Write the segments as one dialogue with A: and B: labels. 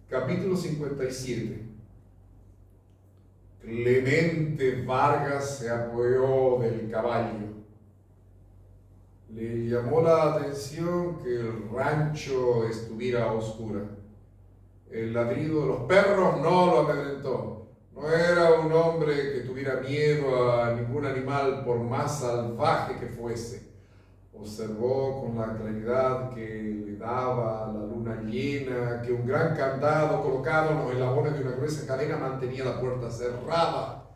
A: Capítulo 57. Clemente Vargas se apoyó del caballo. Le llamó la atención que el rancho estuviera a oscura. El ladrido de los perros no lo amedrentó. No era un hombre que tuviera miedo a ningún animal por más salvaje que fuese. Observó con la claridad que le daba la luna llena que un gran candado colocado en los eslabones de una gruesa cadena mantenía la puerta cerrada.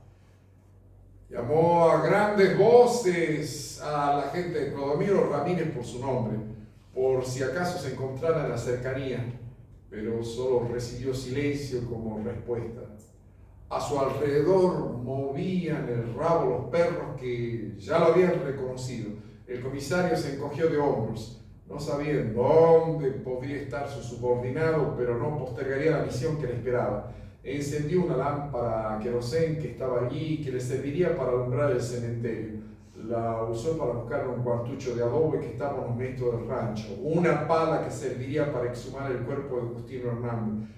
A: Llamó a grandes voces a la gente de Clodomiro Ramírez por su nombre, por si acaso se encontrara en la cercanía, pero solo recibió silencio como respuesta. A su alrededor movían el rabo los perros que ya lo habían reconocido. El comisario se encogió de hombros. No sabía en dónde podría estar su subordinado, pero no postergaría la misión que le esperaba. Encendió una lámpara querosén que estaba allí y que le serviría para alumbrar el cementerio. La usó para buscar un cuartucho de adobe que estaba en un metro del rancho, una pala que serviría para exhumar el cuerpo de Justino Hernández.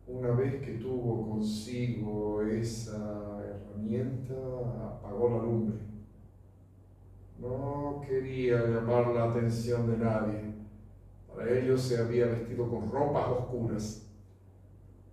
A: Una vez que tuvo consigo esa herramienta, apagó la lumbre. No quería llamar la atención de nadie. Para ello se había vestido con ropas oscuras.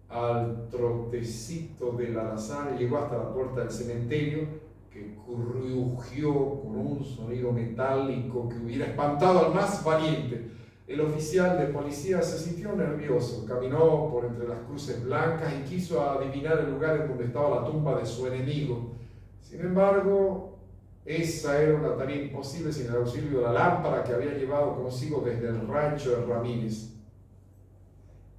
A: Al trotecito del alazán llegó hasta la puerta del cementerio, que crujió con un sonido metálico que hubiera espantado al más valiente. El oficial de policía se sintió nervioso, caminó por entre las cruces blancas y quiso adivinar el lugar en donde estaba la tumba de su enemigo. Sin embargo, esa era una tarea imposible sin el auxilio de la lámpara que había llevado consigo desde el rancho de Ramírez.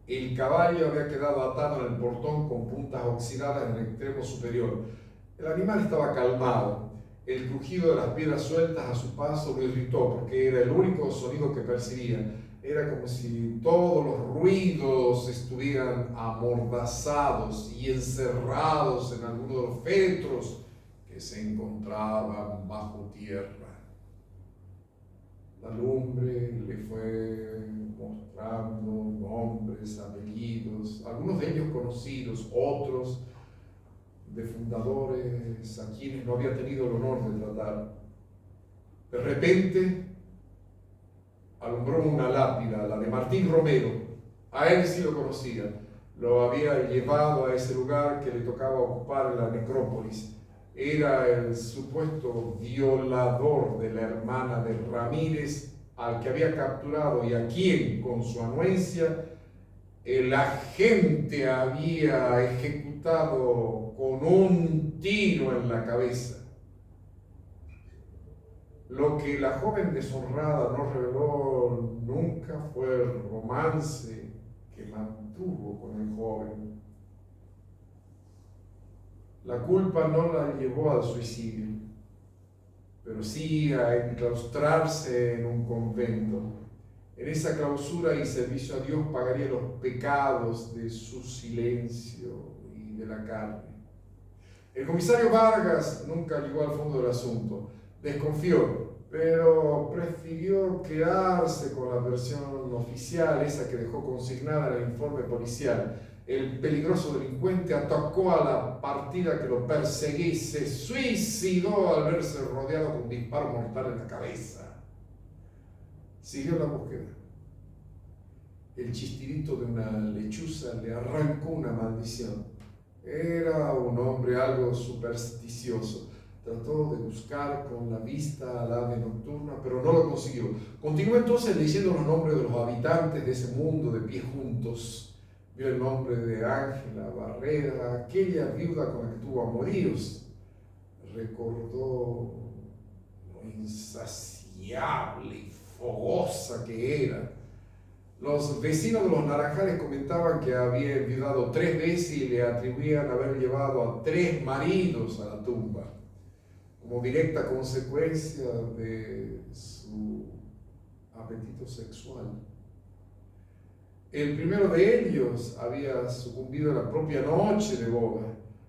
A: El caballo había quedado atado en el portón con puntas oxidadas en el extremo superior. El animal estaba calmado. El crujido de las piedras sueltas a su paso lo irritó porque era el único sonido que percibía. Era como si todos los ruidos estuvieran amordazados y encerrados en alguno de los féretros que se encontraban bajo tierra. La lumbre le fue mostrando nombres, apellidos, algunos de ellos conocidos, otros de fundadores a quienes no había tenido el honor de tratar. De repente alumbró una lápida, la de Martín Romero. A él sí lo conocía. Lo había llevado a ese lugar que le tocaba ocupar en la necrópolis. Era el supuesto violador de la hermana de Ramírez, al que había capturado y a quien, con su anuencia, el agente había ejecutado con un tiro en la cabeza. Lo que la joven deshonrada no reveló nunca fue el romance que mantuvo con el joven. La culpa no la llevó al suicidio, pero sí a enclaustrarse en un convento. En esa clausura y servicio a Dios pagaría los pecados de su silencio y de la carne. El comisario Vargas nunca llegó al fondo del asunto. Desconfió, pero prefirió quedarse con la versión oficial, esa que dejó consignada en el informe policial. El peligroso delincuente atacó a la partida que lo perseguía y se suicidó al verse rodeado con un disparo mortal en la cabeza. Siguió la búsqueda. El chistirito de una lechuza le arrancó una maldición. Era un hombre algo supersticioso. Trató de buscar con la vista al ave nocturna, pero no lo consiguió. Continuó entonces leyendo los nombres de los habitantes de ese mundo de pie juntos. Vio el nombre de Ángela Barrera, aquella viuda con la que tuvo amoríos. Recordó lo insaciable y fogosa que era. Los vecinos de los Naranjales comentaban que había enviudado 3 veces y le atribuían haber llevado a 3 maridos a la tumba, como directa consecuencia de su apetito sexual. El primero de ellos había sucumbido en la propia noche de boda.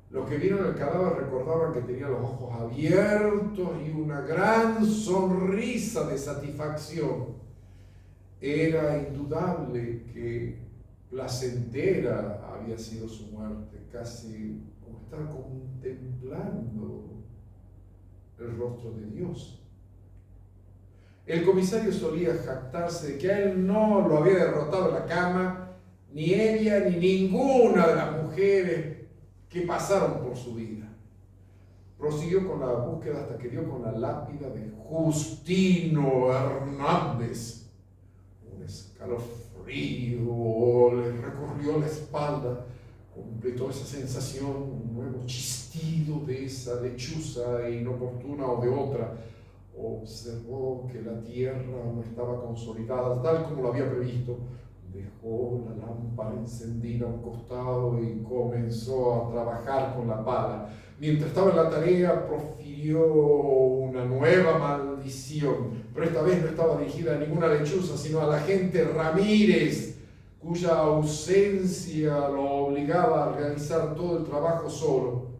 A: Los que vieron el cadáver recordaban que tenía los ojos abiertos y una gran sonrisa de satisfacción. Era indudable que placentera había sido su muerte, casi como estar contemplando el rostro de Dios. El comisario solía jactarse de que a él no lo había derrotado en la cama, ni ella ni ninguna de las mujeres que pasaron por su vida. Prosiguió con la búsqueda hasta que dio con la lápida de Justino Hernández. Un escalofrío le recorrió la espalda, completó esa sensación, un nuevo chistido de esa lechuza inoportuna o de otra. Observó que la tierra no estaba consolidada tal como lo había previsto. Dejó la lámpara encendida a un costado y comenzó a trabajar con la pala. Mientras estaba en la tarea, profirió una nueva maldición, pero esta vez no estaba dirigida a ninguna lechuza, sino a la agente Ramírez, cuya ausencia lo obligaba a realizar todo el trabajo solo.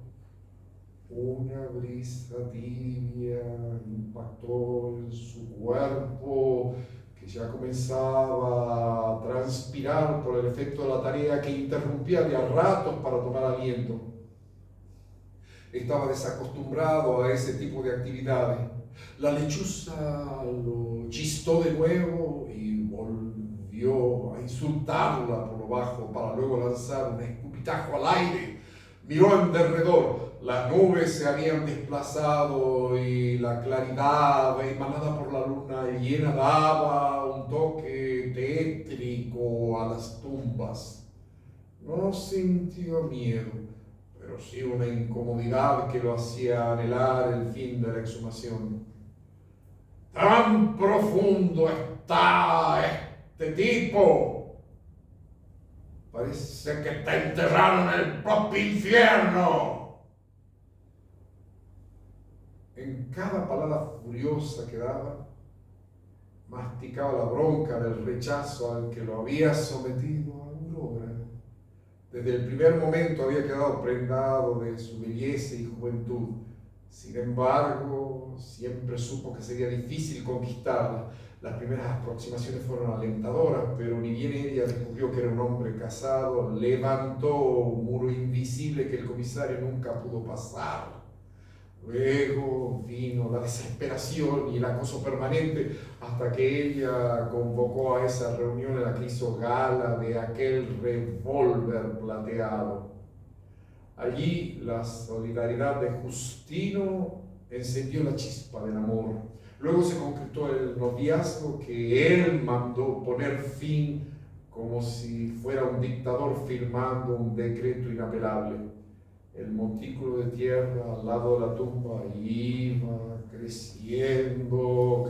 A: Una brisa tibia impactó en su cuerpo, que ya comenzaba a transpirar por el efecto de la tarea que interrumpía de a ratos para tomar aliento. Estaba desacostumbrado a ese tipo de actividades. La lechuza lo chistó de nuevo y volvió a insultarla por lo bajo para luego lanzar un escupitajo al aire. Miró en derredor. Las nubes se habían desplazado y la claridad emanada por la luna llena daba un toque tétrico a las tumbas. No sintió miedo, pero sí una incomodidad que lo hacía anhelar el fin de la exhumación. ¡Tan profundo está este tipo! Parece que te enterraron en el propio infierno. En cada palabra furiosa que daba, masticaba la bronca del rechazo al que lo había sometido a Aurora. Desde el primer momento había quedado prendado de su belleza y juventud. Sin embargo, siempre supo que sería difícil conquistarla. Las primeras aproximaciones fueron alentadoras, pero ni bien ella descubrió que era un hombre casado, levantó un muro invisible que el comisario nunca pudo pasar. Luego vino la desesperación y el acoso permanente hasta que ella convocó a esa reunión en la que hizo gala de aquel revólver plateado. Allí la solidaridad de Justino encendió la chispa del amor. Luego se concretó el noviazgo que él mandó poner fin como si fuera un dictador firmando un decreto inapelable. El montículo de tierra al lado de la tumba iba creciendo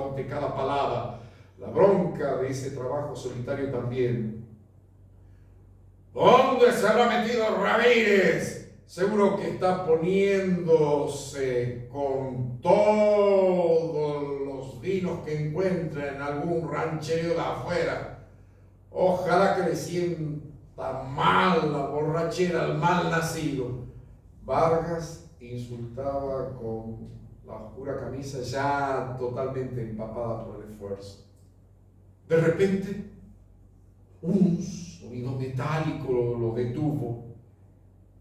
A: ante cada palabra. La bronca de ese trabajo solitario también. ¿Dónde se habrá metido Ramírez? Seguro que está poniéndose con todos los vinos que encuentra en algún rancherío de afuera. Ojalá que le sienta mal la borrachera al mal nacido. Vargas insultaba con la oscura camisa ya totalmente empapada por el esfuerzo. De repente, un sonido metálico lo detuvo.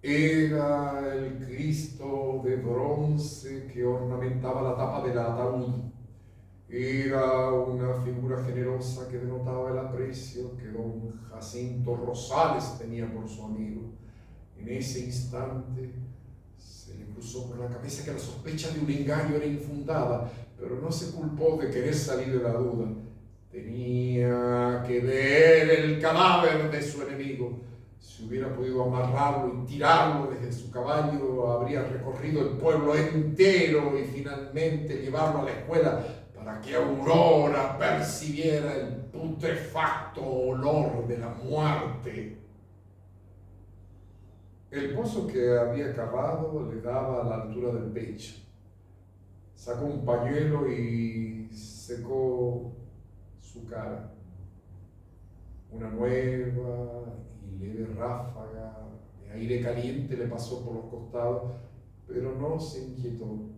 A: Era el Cristo de bronce que ornamentaba la tapa del ataúd. Era una figura generosa que denotaba el aprecio que don Jacinto Rosales tenía por su amigo. En ese instante se le cruzó por la cabeza que la sospecha de un engaño era infundada, pero no se culpó de querer salir de la duda. Tenía que ver el cadáver de su enemigo. Si hubiera podido amarrarlo y tirarlo desde su caballo, habría recorrido el pueblo entero y finalmente llevarlo a la escuela para que Aurora percibiera el putrefacto olor de la muerte. El pozo que había cavado le daba a la altura del pecho. Sacó un pañuelo y secó su cara. Una nueva y leve ráfaga de aire caliente le pasó por los costados, pero no se inquietó.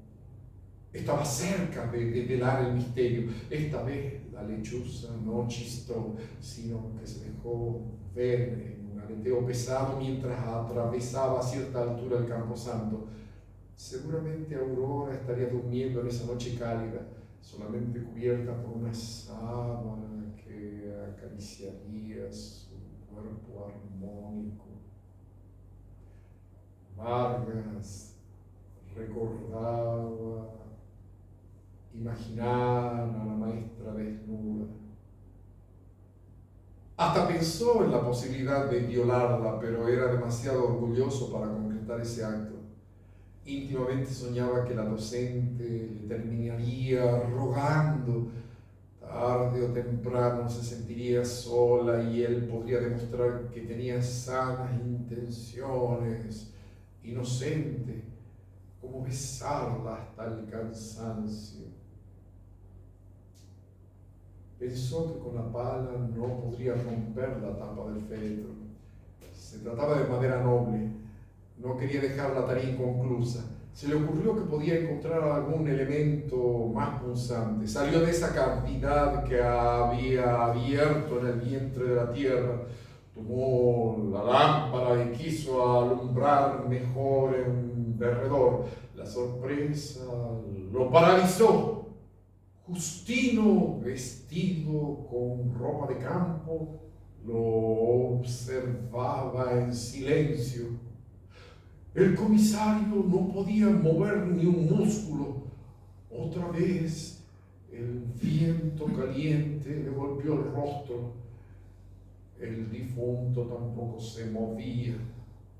A: Estaba cerca de develar el misterio. Esta vez La lechuza no chistó, sino que se dejó ver en un aleteo pesado mientras atravesaba a cierta altura el camposanto. Seguramente Aurora estaría durmiendo en esa noche cálida, solamente cubierta por una sábana que acariciaría su cuerpo armónico. Vargas recordaba imaginar a la maestra desnuda. Hasta pensó en la posibilidad de violarla, pero era demasiado orgulloso para concretar ese acto. Íntimamente soñaba que la docente le terminaría rogando. Tarde o temprano se sentiría sola y él podría demostrar que tenía sanas intenciones, inocente, como besarla hasta el cansancio. Pensó que con la pala no podría romper la tapa del féretro. Se trataba de madera noble. No quería dejar la tarea inconclusa. Se le ocurrió que podía encontrar algún elemento más punzante. Salió de esa cavidad que había abierto en el vientre de la tierra. Tomó la lámpara y quiso alumbrar mejor en derredor. La sorpresa lo paralizó. Justino, vestido con ropa de campo, lo observaba en silencio. El comisario no podía mover ni un músculo. Otra vez el viento caliente le golpeó el rostro. El difunto tampoco se movía.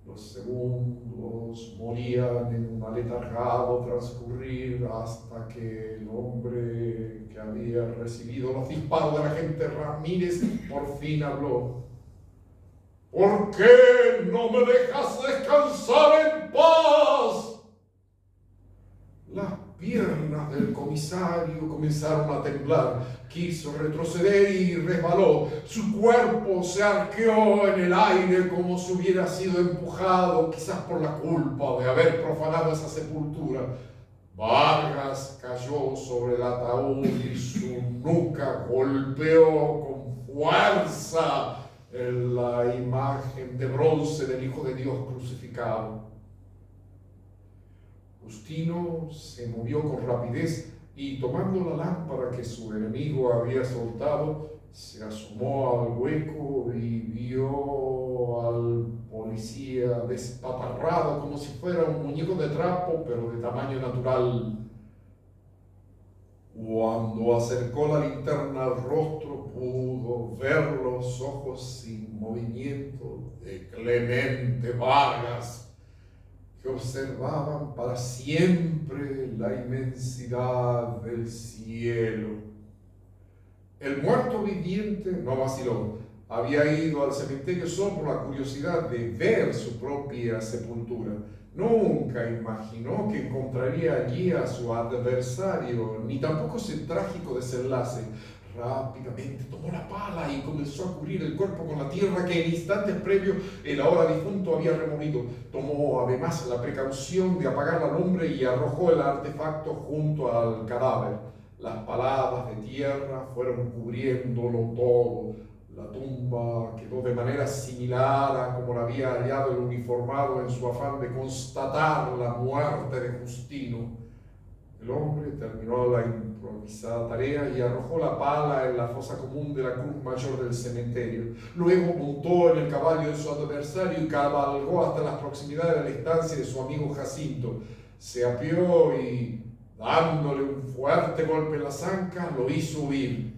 A: Los segundos morían en un aletargado transcurrir hasta que el hombre que había recibido los disparos del agente Ramírez por fin habló. ¿Por qué no me dejas descansar en paz? Las piernas del comisario comenzaron a temblar. Quiso retroceder y resbaló. Su cuerpo se arqueó en el aire como si hubiera sido empujado, quizás por la culpa de haber profanado esa sepultura. Vargas cayó sobre el ataúd y su nuca golpeó con fuerza en la imagen de bronce del Hijo de Dios crucificado. Justino se movió con rapidez y, tomando la lámpara que su enemigo había soltado, se asomó al hueco y vio al policía despatarrado como si fuera un muñeco de trapo, pero de tamaño natural. Cuando acercó la linterna al rostro, pudo ver los ojos sin movimiento de Clemente Vargas, que observaban para siempre la inmensidad del cielo. El muerto viviente no vaciló. Había ido al cementerio solo por la curiosidad de ver su propia sepultura. Nunca imaginó que encontraría allí a su adversario, ni tampoco ese trágico desenlace. Rápidamente tomó la pala y comenzó a cubrir el cuerpo con la tierra que en instantes previos el ahora difunto había removido. Tomó además la precaución de apagar la lumbre y arrojó el artefacto junto al cadáver. Las paladas de tierra fueron cubriéndolo todo. La tumba quedó de manera similar a como la había hallado el uniformado en su afán de constatar la muerte de Justino. El hombre terminó la improvisada tarea y arrojó la pala en la fosa común de la cruz mayor del cementerio. Luego montó en el caballo de su adversario y cabalgó hasta las proximidades de la estancia de su amigo Jacinto. Se apeó y, dándole un fuerte golpe en la zanca, lo hizo huir.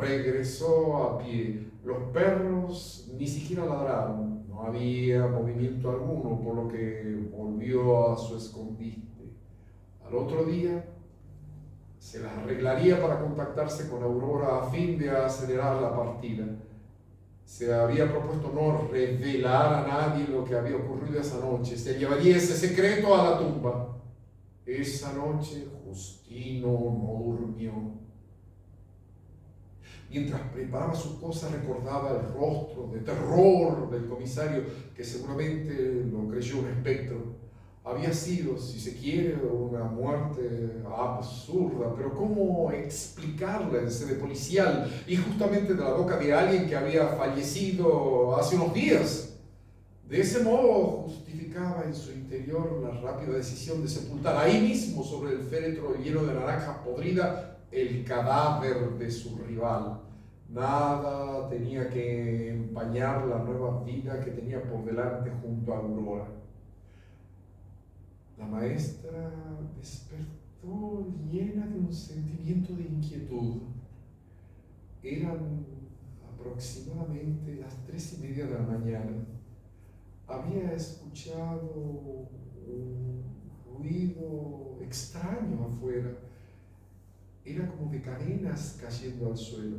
A: Regresó a pie. Los perros ni siquiera ladraron. No había movimiento alguno, por lo que volvió a su escondite. Al otro día se las arreglaría para contactarse con Aurora a fin de acelerar la partida. Se había propuesto no revelar a nadie lo que había ocurrido esa noche. Se llevaría ese secreto a la tumba. Esa noche Justino no durmió. Mientras preparaba sus cosas recordaba el rostro de terror del comisario, que seguramente lo creyó un espectro. Había sido, si se quiere, una muerte absurda, pero ¿cómo explicarla en sede policial y justamente de la boca de alguien que había fallecido hace unos días? De ese modo justificaba en su interior la rápida decisión de sepultar ahí mismo sobre el féretro lleno de naranjas podrida el cadáver de su rival. Nada tenía que empañar la nueva vida que tenía por delante junto a Aurora. La maestra despertó llena de un sentimiento de inquietud. Eran aproximadamente las 3:30 de la mañana. Había escuchado un ruido extraño afuera. Era como de cadenas cayendo al suelo.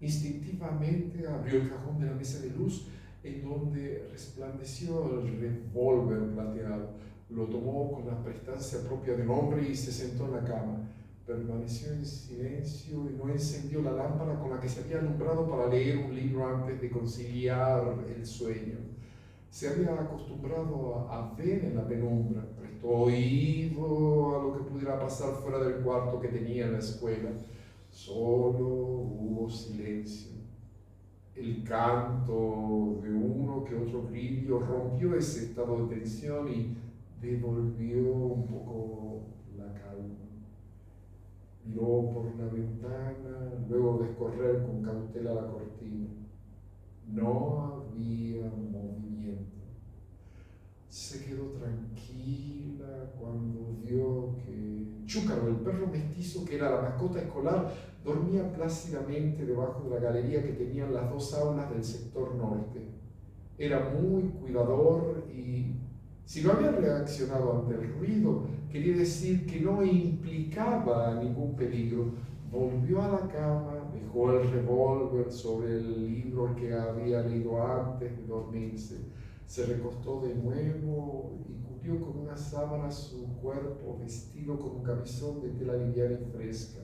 A: Instintivamente abrió el cajón de la mesa de luz en donde resplandeció el revólver plateado. Lo tomó con la prestancia propia de un hombre y se sentó en la cama. Permaneció en silencio y no encendió la lámpara con la que se había alumbrado para leer un libro antes de conciliar el sueño. Se había acostumbrado a ver en la penumbra, prestó oído a lo que pudiera pasar fuera del cuarto que tenía en la escuela. Solo hubo silencio. El canto de uno que otro grillo rompió ese estado de tensión y devolvió un poco la calma. Miró por la ventana, luego de escorrer con cautela la cortina. No había movimiento. Se quedó tranquila cuando vio que Chúcaro, el perro mestizo que era la mascota escolar, dormía plácidamente debajo de la galería que tenían las dos aulas del sector norte. Era muy cuidador y, si no había reaccionado ante el ruido, quería decir que no implicaba ningún peligro. Volvió a la cama, dejó el revólver sobre el libro que había leído antes de dormirse. Se recostó de nuevo y cubrió con una sábana su cuerpo vestido con un camisón de tela liviana y fresca.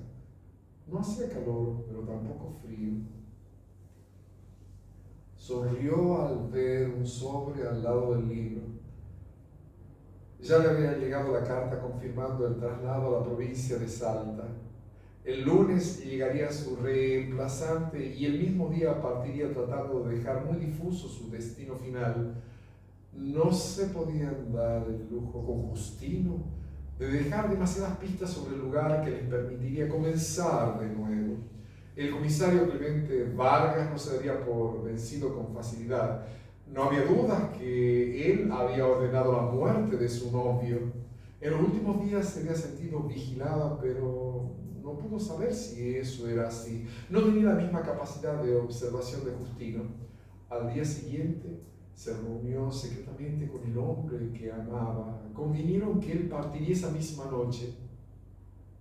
A: No hacía calor, pero tampoco frío. Sonrió al ver un sobre al lado del libro. Ya le había llegado la carta confirmando el traslado a la provincia de Salta. El lunes llegaría su reemplazante y el mismo día partiría tratando de dejar muy difuso su destino final. No se podían dar el lujo con Justino de dejar demasiadas pistas sobre el lugar que les permitiría comenzar de nuevo. El comisario Clemente Vargas no se daría por vencido con facilidad. No había dudas que él había ordenado la muerte de su novio. En los últimos días se había sentido vigilada, pero no pudo saber si eso era así. No tenía la misma capacidad de observación de Justino. Al día siguiente se reunió secretamente con el hombre que amaba. Convinieron que él partiría esa misma noche.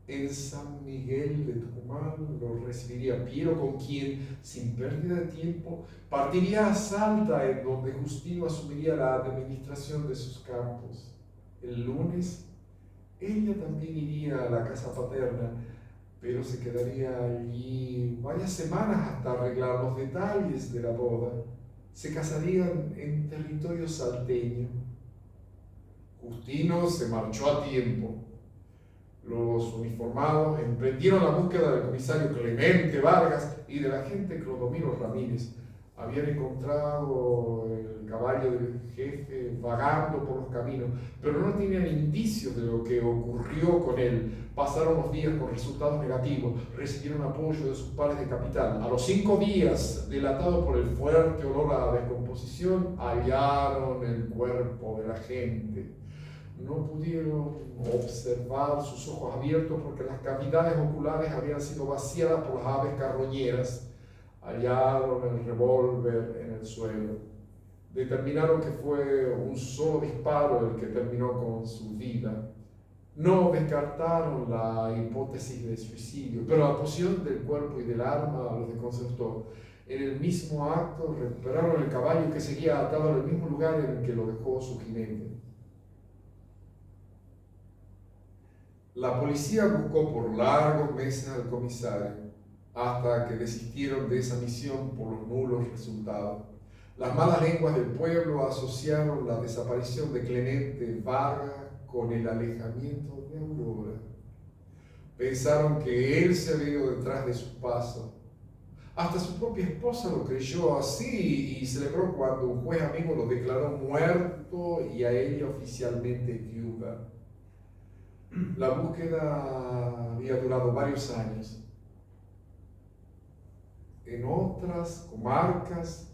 A: En San Miguel de Tucumán lo recibiría Piero, con quien, sin pérdida de tiempo, partiría a Salta, en donde Justino asumiría la administración de sus campos. El lunes, ella también iría a la casa paterna, pero se quedaría allí varias semanas hasta arreglar los detalles de la boda. Se casarían en territorio salteño. Justino se marchó a tiempo. Los uniformados emprendieron la búsqueda del comisario Clemente Vargas y del agente Clodomiro Ramírez. Habían encontrado el caballo del jefe vagando por los caminos, pero no tenían indicios de lo que ocurrió con él. Pasaron los días con resultados negativos, recibieron apoyo de sus pares de capital. A los 5 días, delatados por el fuerte olor a descomposición, hallaron el cuerpo del agente. No pudieron observar sus ojos abiertos porque las cavidades oculares habían sido vaciadas por las aves carroñeras. Hallaron el revólver en el suelo. Determinaron que fue un solo disparo el que terminó con su vida. No descartaron la hipótesis de suicidio, pero la posición del cuerpo y del arma los desconcertó. En el mismo acto recuperaron el caballo que seguía atado en el mismo lugar en el que lo dejó su jinete. La policía buscó por largos meses al comisario, hasta que desistieron de esa misión por los nulos resultados. Las malas lenguas del pueblo asociaron la desaparición de Clemente Vargas con el alejamiento de Aurora. Pensaron que él se había ido detrás de su paso. Hasta su propia esposa lo creyó así y celebró cuando un juez amigo lo declaró muerto y a ella oficialmente viuda. La búsqueda había durado varios años. En otras comarcas,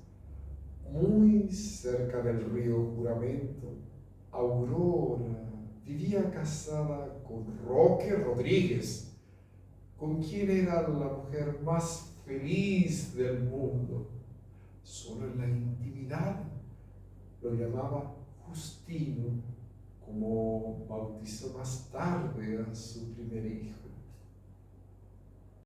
A: muy cerca del río Juramento, Aurora vivía casada con Roque Rodríguez, con quien era la mujer más feliz del mundo. Solo en la intimidad lo llamaba Justino, como bautizó más tarde a su primer hijo.